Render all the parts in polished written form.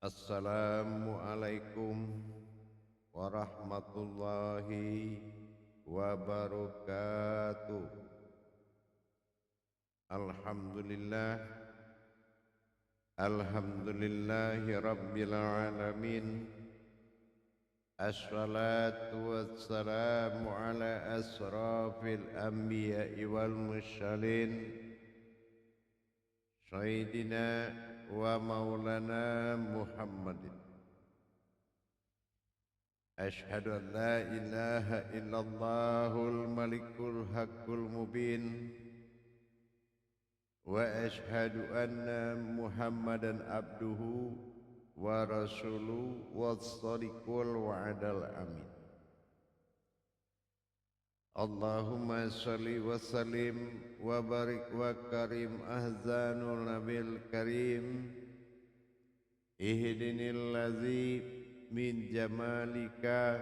Assalamualaikum warahmatullahi wabarakatuh. Alhamdulillah, alhamdulillahi rabbil alamin. Assalatu wassalamu ala asrafil anbiya'i wal mursalin Sayyidina wa maulana Muhammadin. Ashhadu an la ilaha illallahul malikul haqqul mubin wa ashhadu anna Muhammadan abduhu wa rasuluhu was-sadiqul wa'adal amin. Allahumma salli wa sallim wa barik wa karim ahzanul nabil karim ihdinil ladzi min jamalika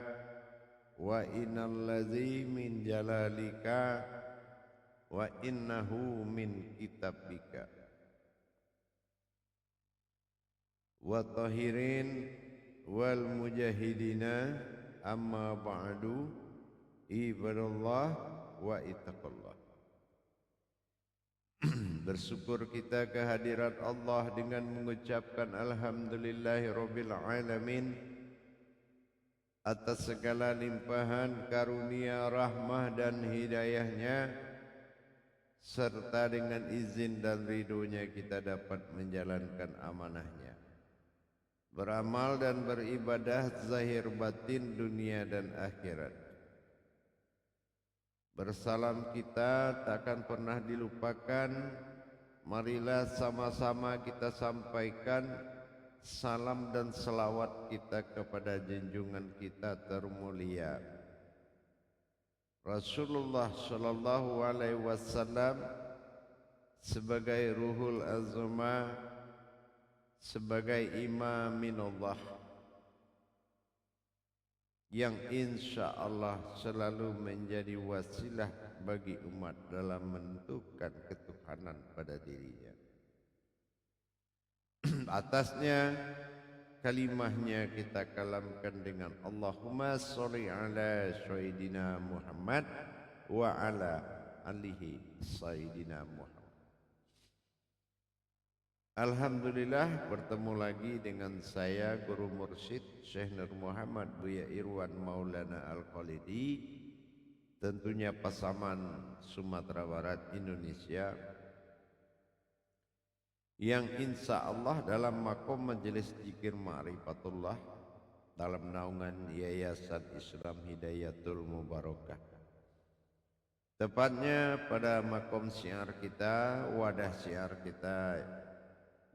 wa innal ladzi min jalalika wa innahu min kitabika wa tahirin wal mujahidina amma ba'du. Ibadallah wa ittaqallah. Bersyukur kita kehadirat Allah dengan mengucapkan alhamdulillahirabbil alamin atas segala limpahan karunia, rahmah dan hidayahnya, serta dengan izin dan ridhonya kita dapat menjalankan amanahnya, beramal dan beribadah zahir batin dunia dan akhirat. Bersalam kita takkan pernah dilupakan. Marilah sama-sama kita sampaikan salam dan selawat kita kepada junjungan kita termulia Rasulullah sallallahu alaihi wasallam sebagai ruhul azma, sebagai imaminullah yang insya Allah selalu menjadi wasilah bagi umat dalam menentukan ketuhanan pada dirinya. Atasnya kalimahnya kita kalamkan dengan Allahumma sholli ala sayyidina Muhammad wa ala alihi sayyidina Muhammad. Alhamdulillah, bertemu lagi dengan saya Guru Mursyid Syekh Nur Muhammad Buya Irwan Maulana Al-Khalidi, tentunya Pasaman, Sumatera Barat, Indonesia, yang insya Allah dalam makom majelis zikir ma'rifatullah dalam naungan Yayasan Islam Hidayatul Mubarakah, tepatnya pada makom syiar kita, wadah syiar kita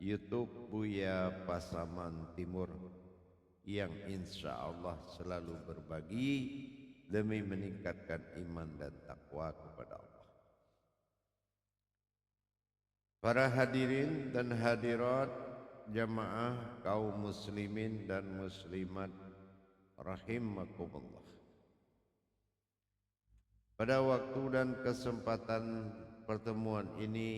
YouTube Buya Pasaman Timur, yang insya Allah selalu berbagi demi meningkatkan iman dan takwa kepada Allah. Para hadirin dan hadirat jamaah kaum muslimin dan muslimat rahimakumullah. Pada waktu dan kesempatan pertemuan ini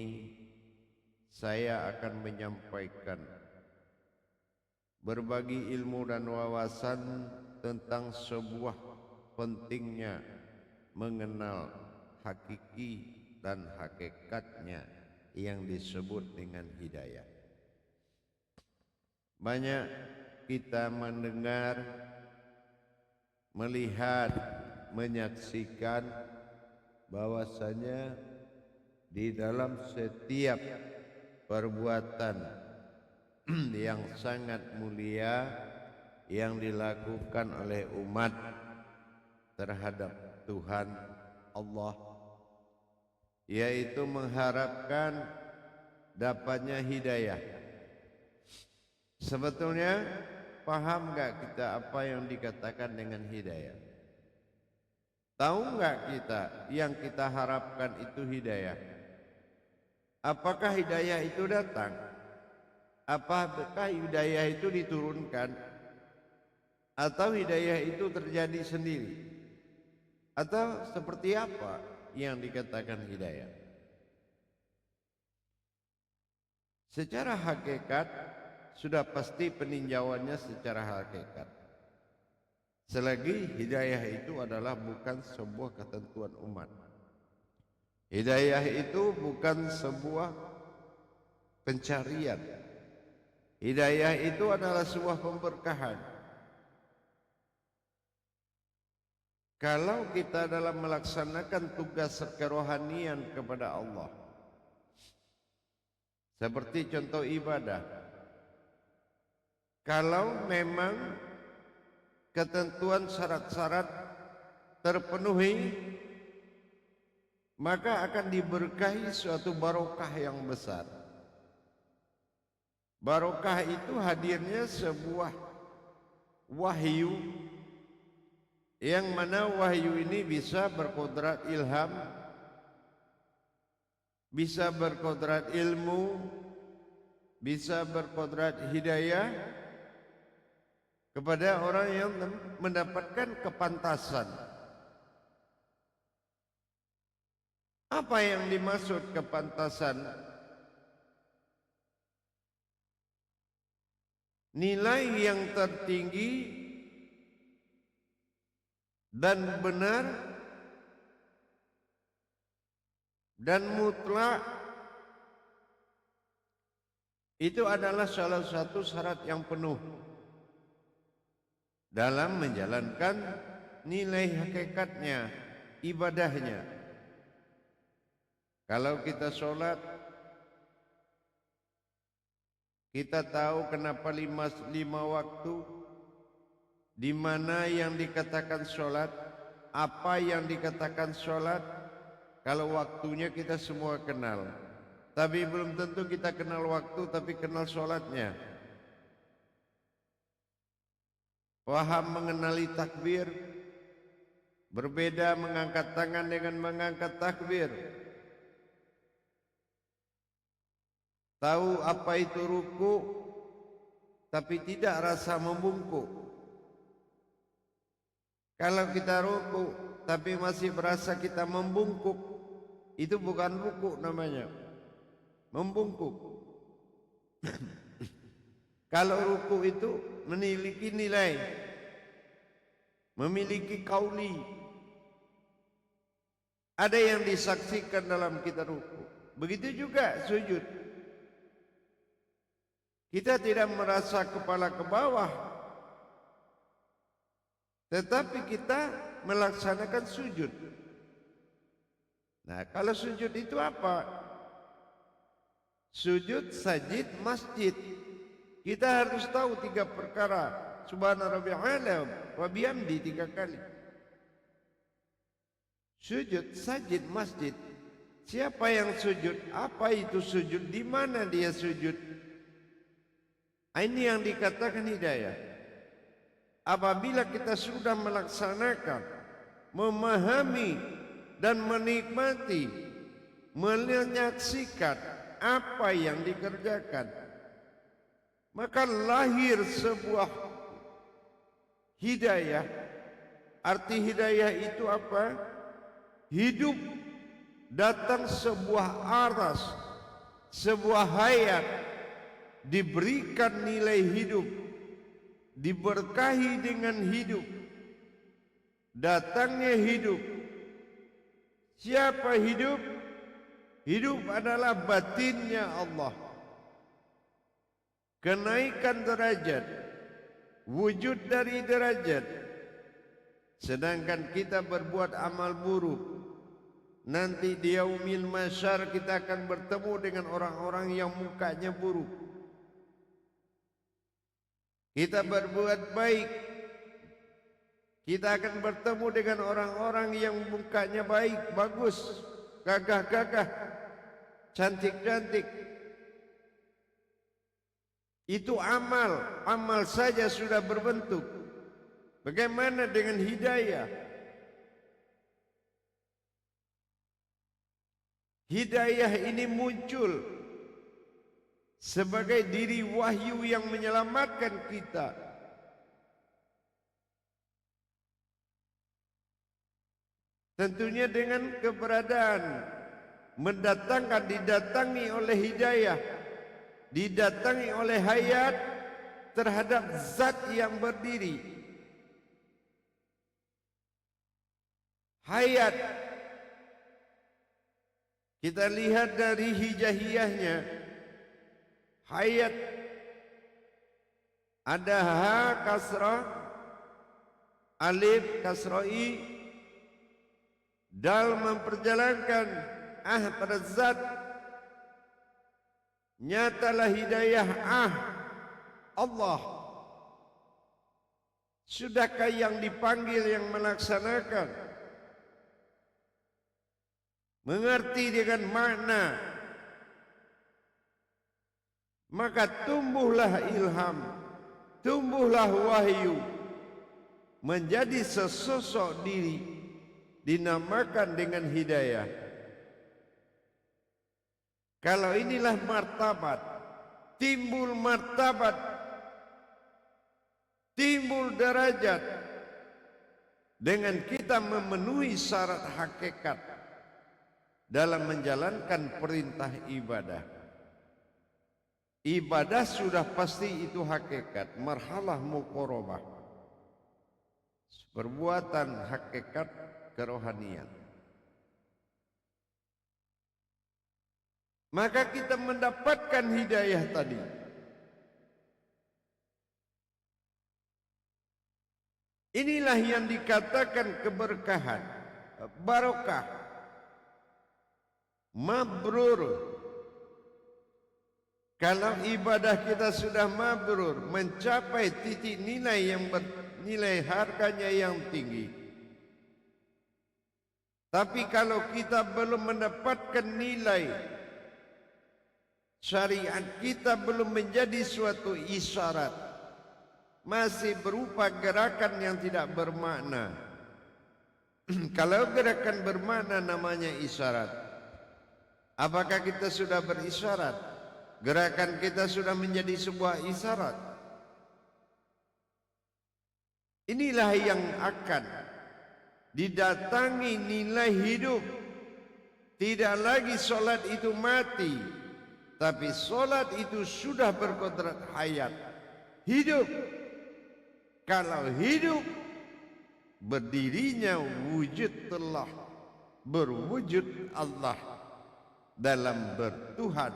saya akan menyampaikan berbagi ilmu dan wawasan tentang sebuah pentingnya mengenal hakiki dan hakikatnya yang disebut dengan hidayah. Banyak kita mendengar, melihat, menyaksikan bahwasanya di dalam setiap perbuatan yang sangat mulia yang dilakukan oleh umat terhadap Tuhan Allah, yaitu mengharapkan dapatnya hidayah. Sebetulnya paham enggak kita apa yang dikatakan dengan hidayah? Tahu enggak kita yang kita harapkan itu hidayah? Apakah hidayah itu datang? Apakah hidayah itu diturunkan? Atau hidayah itu terjadi sendiri? Atau seperti apa yang dikatakan hidayah? Secara hakikat sudah pasti peninjauannya secara hakikat. Selagi hidayah itu adalah bukan sebuah ketentuan umat. Hidayah itu bukan sebuah pencarian. Hidayah itu adalah sebuah pemberkahan. Kalau kita dalam melaksanakan tugas kerohanian kepada Allah, seperti contoh ibadah, kalau memang ketentuan syarat-syarat terpenuhi, maka akan diberkahi suatu barokah yang besar. Barokah itu hadirnya sebuah wahyu, yang mana wahyu ini bisa berkodrat ilham, bisa berkodrat ilmu, bisa berkodrat hidayah kepada orang yang mendapatkan kepantasan. Apa yang dimaksud kepantasan? Nilai yang tertinggi dan benar dan mutlak itu adalah salah satu syarat yang penuh dalam menjalankan nilai hakikatnya, ibadahnya. Kalau kita sholat, kita tahu kenapa lima waktu, di mana yang dikatakan sholat, apa yang dikatakan sholat. Kalau waktunya kita semua kenal, tapi belum tentu kita kenal waktu, tapi kenal sholatnya. Paham mengenali takbir, berbeda mengangkat tangan dengan mengangkat takbir. Tahu apa itu ruku, tapi tidak rasa membungkuk. Kalau kita ruku, tapi masih berasa kita membungkuk, itu bukan ruku namanya, membungkuk. Kalau ruku itu memiliki nilai, memiliki kauli. Ada yang disaksikan dalam kita ruku. Begitu juga sujud. Kita tidak merasa kepala ke bawah, tetapi kita melaksanakan sujud. Nah, kalau sujud itu apa? Sujud, sajid, masjid. Kita harus tahu 3 perkara. Subhana rabbiyal a'la wa bihamdi 3 kali. Sujud, sajid, masjid. Siapa yang sujud? Apa itu sujud? Di mana dia sujud? Ini yang dikatakan hidayah. Apabila kita sudah melaksanakan, memahami dan menikmati, menyaksikan apa yang dikerjakan, maka lahir sebuah hidayah. Arti hidayah itu apa? Hidup, datang sebuah aras, sebuah hayat, diberikan nilai hidup, diberkahi dengan hidup, datangnya hidup. Siapa hidup? Hidup adalah batinnya Allah. Kenaikan derajat, wujud dari derajat. Sedangkan kita berbuat amal buruk, nanti di yaumil mahsyar kita akan bertemu dengan orang-orang yang mukanya buruk. Kita berbuat baik, kita akan bertemu dengan orang-orang yang mukanya baik, bagus, gagah-gagah, cantik-cantik. Itu amal, amal saja sudah berbentuk. Bagaimana dengan hidayah? Hidayah ini muncul sebagai diri wahyu yang menyelamatkan kita. Tentunya dengan keberadaan mendatangkan, didatangi oleh hidayah, didatangi oleh hayat terhadap zat yang berdiri. Hayat kita lihat dari hijaiyahnya, hayat ada ha kasrah, alif kasrah i, dal memperjalankan pada zat. Nyatalah hidayah Allah. Sudahkah yang dipanggil yang melaksanakan mengerti dengan makna, maka tumbuhlah ilham, tumbuhlah wahyu menjadi sesosok diri, dinamakan dengan hidayah. Kalau inilah martabat, timbul martabat, timbul derajat dengan kita memenuhi syarat hakikat dalam menjalankan perintah ibadah. Ibadah sudah pasti itu hakikat, marhalah muqarabah, perbuatan hakikat kerohanian. Maka kita mendapatkan hidayah tadi. Inilah yang dikatakan keberkahan, barokah, mabrur. Kalau ibadah kita sudah mabrur, mencapai titik nilai yang bernilai harganya yang tinggi. Tapi kalau kita belum mendapatkan nilai, syariat kita belum menjadi suatu isyarat, masih berupa gerakan yang tidak bermakna. Kalau gerakan bermakna namanya isyarat. Apakah kita sudah berisyarat? Gerakan kita sudah menjadi sebuah isyarat. Inilah yang akan didatangi nilai hidup. Tidak lagi solat itu mati, tapi solat itu sudah berkodrat hayat, hidup. Kalau hidup, berdirinya wujud telah berwujud Allah dalam bertuhan.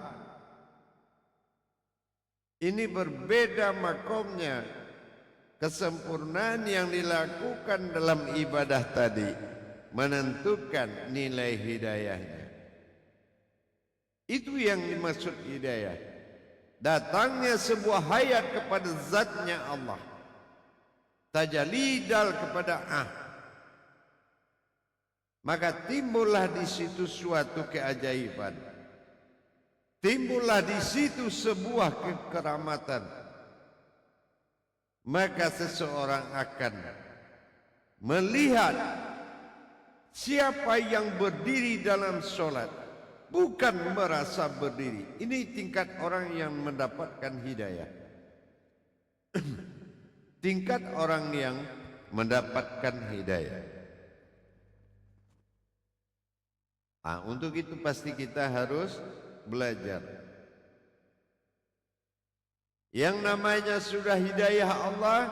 Ini berbeda makomnya, kesempurnaan yang dilakukan dalam ibadah tadi menentukan nilai hidayahnya. Itu yang dimaksud hidayah. Datangnya sebuah hayat kepada zatnya Allah, tajalidal kepada maka timbullah di situ suatu keajaiban, timbullah di situ sebuah kekeramatan. Maka seseorang akan melihat siapa yang berdiri dalam solat, bukan merasa berdiri. Ini tingkat orang yang mendapatkan hidayah. Tingkat orang yang mendapatkan hidayah. Untuk itu pasti kita harus belajar. Yang namanya sudah hidayah Allah,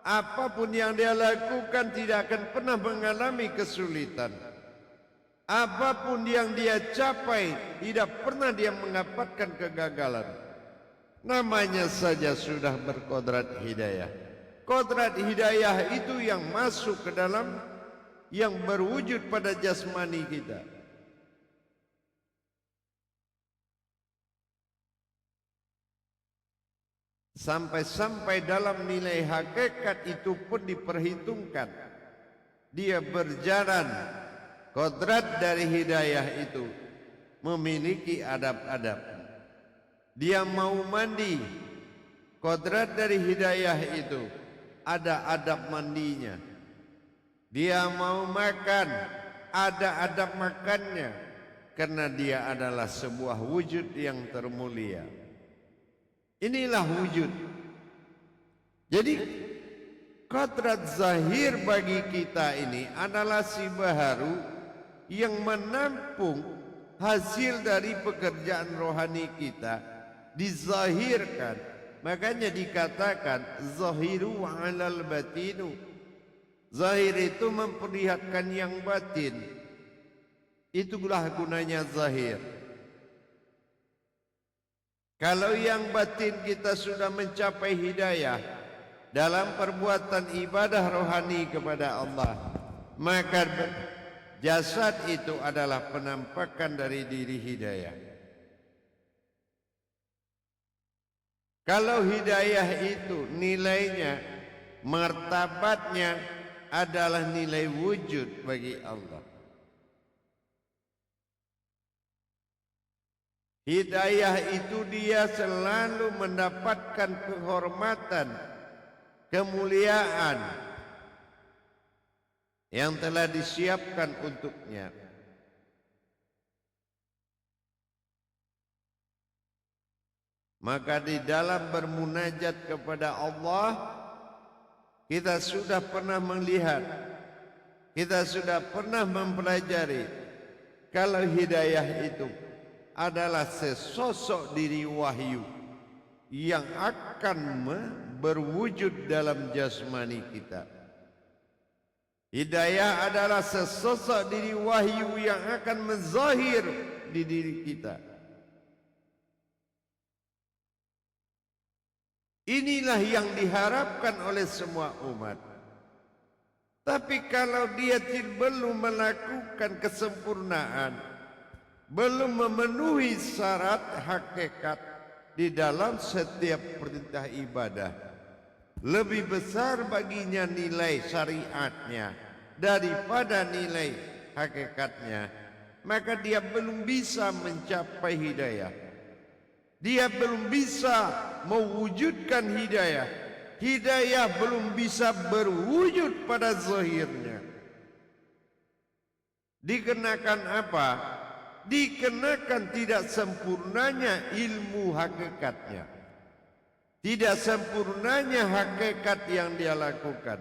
apapun yang dia lakukan tidak akan pernah mengalami kesulitan. Apapun yang dia capai, tidak pernah dia mendapatkan kegagalan. Namanya saja sudah berkodrat hidayah. Kodrat hidayah itu yang masuk ke dalam, yang berwujud pada jasmani kita. Sampai-sampai dalam nilai hakikat itu pun diperhitungkan. Dia berjalan, kodrat dari hidayah itu memiliki adab-adab. Dia mau mandi, kodrat dari hidayah itu ada adab mandinya. Dia mau makan, ada adab makannya, karena dia adalah sebuah wujud yang termulia. Inilah wujud. Jadi kodrat zahir bagi kita ini adalah si baharu yang menampung hasil dari pekerjaan rohani kita dizahirkan. Makanya dikatakan zahiru 'alal batinu. Zahir itu memperlihatkan yang batin. Itulah gunanya zahir. Kalau yang batin kita sudah mencapai hidayah dalam perbuatan ibadah rohani kepada Allah, maka jasad itu adalah penampakan dari diri hidayah. Kalau hidayah itu nilainya, martabatnya adalah nilai wujud bagi Allah. Hidayah itu dia selalu mendapatkan penghormatan, kemuliaan yang telah disiapkan untuknya. Maka di dalam bermunajat kepada Allah, kita sudah pernah melihat, kita sudah pernah mempelajari kalau hidayah itu adalah sesosok diri wahyu yang akan berwujud dalam jasmani kita. Hidayah adalah sesosok diri wahyu yang akan menzahir di diri kita. Inilah yang diharapkan oleh semua umat. Tapi kalau dia belum melakukan kesempurnaan, belum memenuhi syarat hakikat di dalam setiap perintah ibadah, lebih besar baginya nilai syariatnya daripada nilai hakikatnya, maka dia belum bisa mencapai hidayah. Dia belum bisa mewujudkan hidayah. Hidayah belum bisa berwujud pada zahirnya. Dikenakan apa? Dikenakan tidak sempurnanya ilmu hakikatnya, tidak sempurnanya hakikat yang dia lakukan.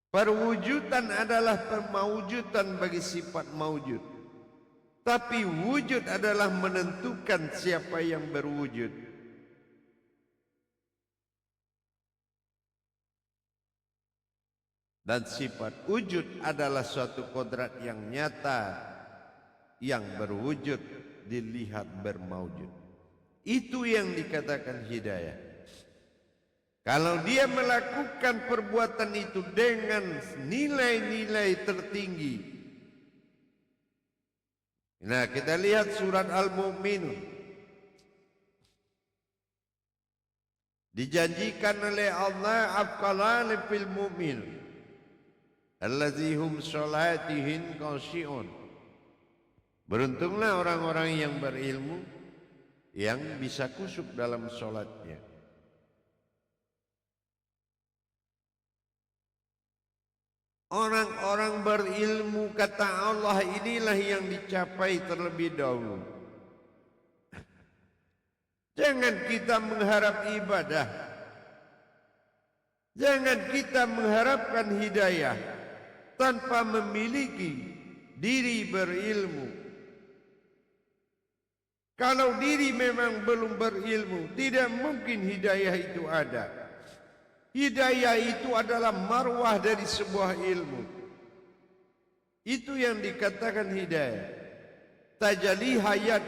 Perwujudan adalah permaujudan bagi sifat maujud, tapi wujud adalah menentukan siapa yang berwujud. Dan sifat wujud adalah suatu kodrat yang nyata, yang berwujud, dilihat bermaujud. Itu yang dikatakan hidayah. Kalau dia melakukan perbuatan itu dengan nilai-nilai tertinggi. Nah, kita lihat surat Al-Mu'minun. Dijanjikan oleh Allah afqalan fil mu'min allazihum sholatihim khashi'un. Beruntunglah orang-orang yang berilmu yang bisa khusyuk dalam sholatnya. Orang-orang berilmu kata Allah inilah yang dicapai terlebih dahulu. Jangan kita mengharap ibadah, jangan kita mengharapkan hidayah tanpa memiliki diri berilmu. Kalau diri memang belum berilmu, tidak mungkin hidayah itu ada. Hidayah itu adalah marwah dari sebuah ilmu. Itu yang dikatakan hidayah. Tajalli hayat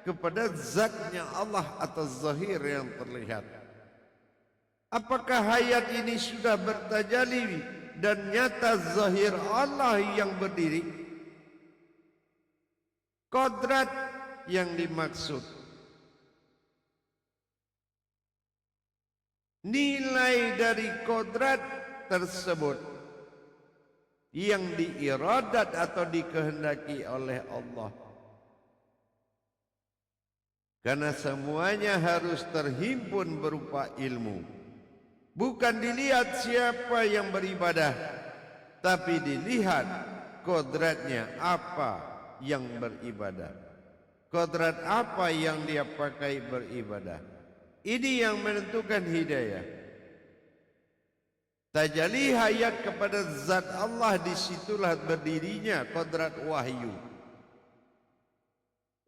kepada zatnya Allah atau zahir yang terlihat. Apakah hayat ini sudah bertajalli dan nyata zahir Allah yang berdiri? Kodrat yang dimaksud, nilai dari kodrat tersebut yang diiradat atau dikehendaki oleh Allah. Karena semuanya harus terhimpun berupa ilmu. Bukan dilihat siapa yang beribadah, tapi dilihat kodratnya apa yang beribadah. Kodrat apa yang dia pakai beribadah. Ini yang menentukan hidayah. Tajalli hayat kepada zat Allah, disitulah berdirinya kodrat wahyu.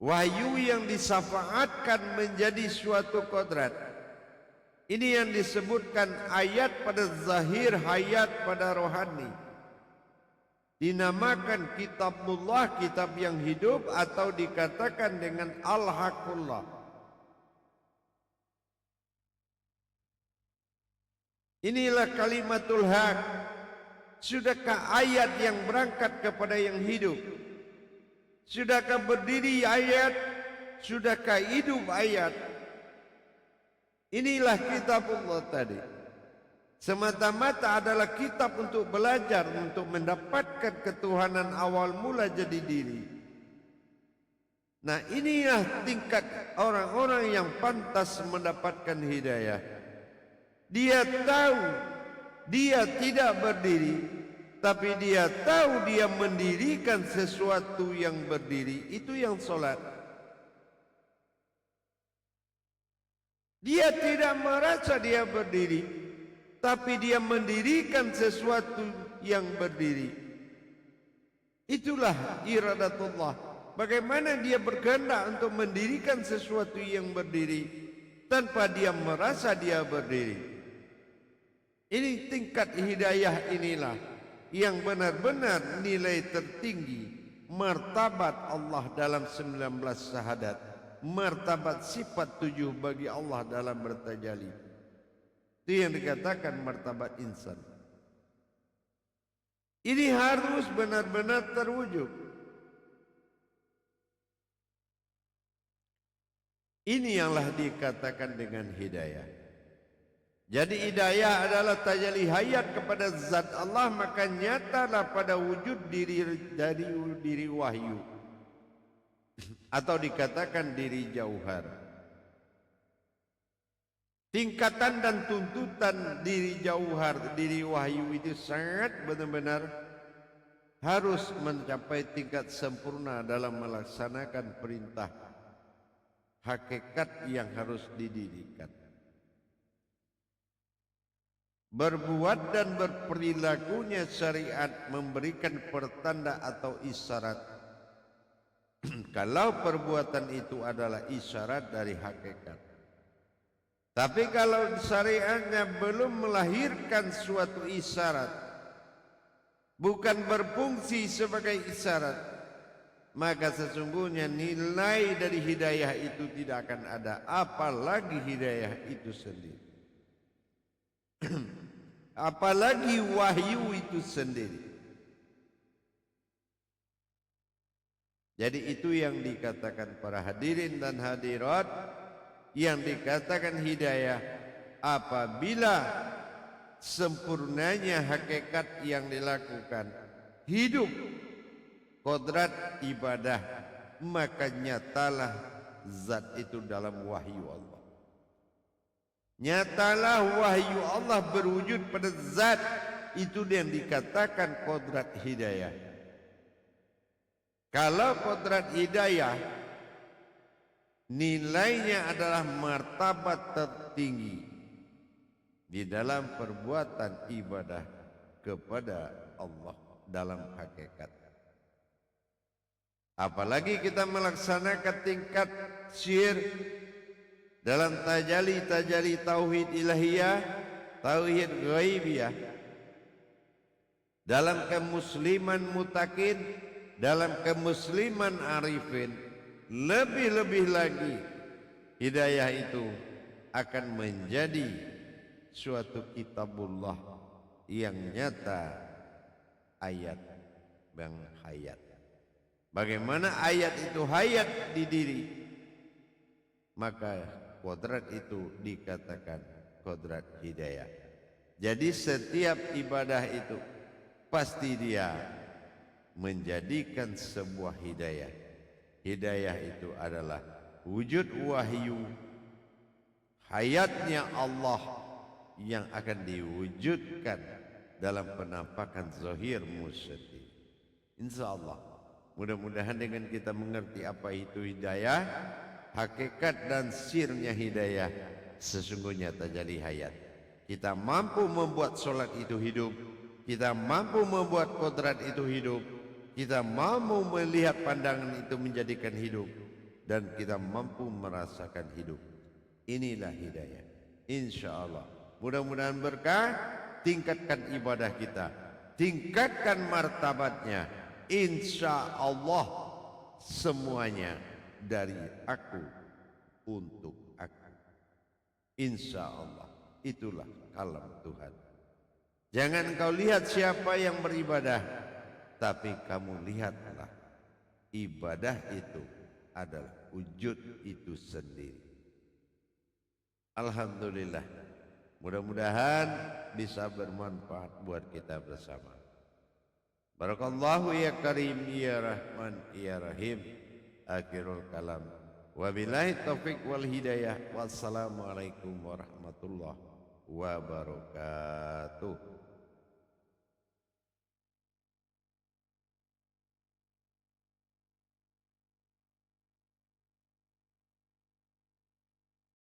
Wahyu yang disafaatkan menjadi suatu kodrat. Ini yang disebutkan ayat pada zahir, hayat pada rohani. Dinamakan kitabullah, kitab yang hidup, atau dikatakan dengan al-haqqullah. Inilah kalimatul haq. Sudahkah ayat yang berangkat kepada yang hidup? Sudahkah berdiri ayat? Sudahkah hidup ayat? Inilah kitabullah tadi. Semata-mata adalah kitab untuk belajar, untuk mendapatkan ketuhanan awal mula jadi diri. Nah, inilah tingkat orang-orang yang pantas mendapatkan hidayah. Dia tahu dia tidak berdiri, tapi dia tahu dia mendirikan sesuatu yang berdiri. Itu yang solat. Dia tidak merasa dia berdiri, tapi dia mendirikan sesuatu yang berdiri. Itulah iradatullah. Bagaimana dia berkehendak untuk mendirikan sesuatu yang berdiri tanpa dia merasa dia berdiri. Ini tingkat hidayah inilah yang benar-benar nilai tertinggi martabat Allah dalam 19 syahadat, martabat sifat 7 bagi Allah dalam bertajalli. Itu yang dikatakan martabat insan. Ini harus benar-benar terwujud. Ini yanlah dikatakan dengan hidayah. Jadi hidayah adalah tajalli hayat kepada zat Allah, maka nyatalah pada wujud diri dari diri wahyu atau dikatakan diri jauhar. Tingkatan dan tuntutan diri jauhar, diri wahyu itu sangat benar-benar harus mencapai tingkat sempurna dalam melaksanakan perintah hakikat yang harus didirikan. Berbuat dan berperilakunya syariat memberikan pertanda atau isyarat. Kalau perbuatan itu adalah isyarat dari hakikat. Tapi kalau syariatnya belum melahirkan suatu isyarat, bukan berfungsi sebagai isyarat, maka sesungguhnya nilai dari hidayah itu tidak akan ada, apalagi hidayah itu sendiri. Apalagi wahyu itu sendiri. Jadi itu yang dikatakan para hadirin dan hadirat, yang dikatakan hidayah apabila sempurnanya hakikat yang dilakukan, hidup kodrat ibadah, maka nyatalah zat itu dalam wahyu Allah. Nyatalah wahyu Allah berwujud pada zat itu yang dikatakan kodrat hidayah. Kalau kodrat hidayah nilainya adalah martabat tertinggi di dalam perbuatan ibadah kepada Allah dalam hakikat. Apalagi kita melaksanakan tingkat syirik dalam tajalli tauhid ilahiyah, tauhid ghaibiyah, dalam kemusliman mutakin, dalam kemusliman arifin, lebih-lebih lagi hidayah itu akan menjadi suatu kitabullah yang nyata, ayat yang hayat. Bagaimana ayat itu hayat di diri, maka kodrat itu dikatakan kodrat hidayah. Jadi setiap ibadah itu pasti dia menjadikan sebuah hidayah. Hidayah itu adalah wujud wahyu hayatnya Allah yang akan diwujudkan dalam penampakan zahir musyati. Insyaallah mudah-mudahan dengan kita mengerti apa itu hidayah, hakikat dan sirnya hidayah, sesungguhnya tajalli hayat. Kita mampu membuat solat itu hidup, kita mampu membuat kodrat itu hidup, kita mampu melihat pandangan itu menjadikan hidup, dan kita mampu merasakan hidup. Inilah hidayah. Insya Allah. Mudah-mudahan berkah. Tingkatkan ibadah kita. Tingkatkan martabatnya. Insya Allah semuanya dari aku untuk aku. Insya Allah. Itulah kalam Tuhan. Jangan kau lihat siapa yang beribadah, tapi kamu lihatlah ibadah itu adalah wujud itu sendiri. Alhamdulillah. Mudah-mudahan bisa bermanfaat buat kita bersama. Barakallahu ya Karim ya Rahman ya Rahim. Akhirul kalam. Wabillahi taufiq wal hidayah. Wassalamualaikum warahmatullahi wabarakatuh.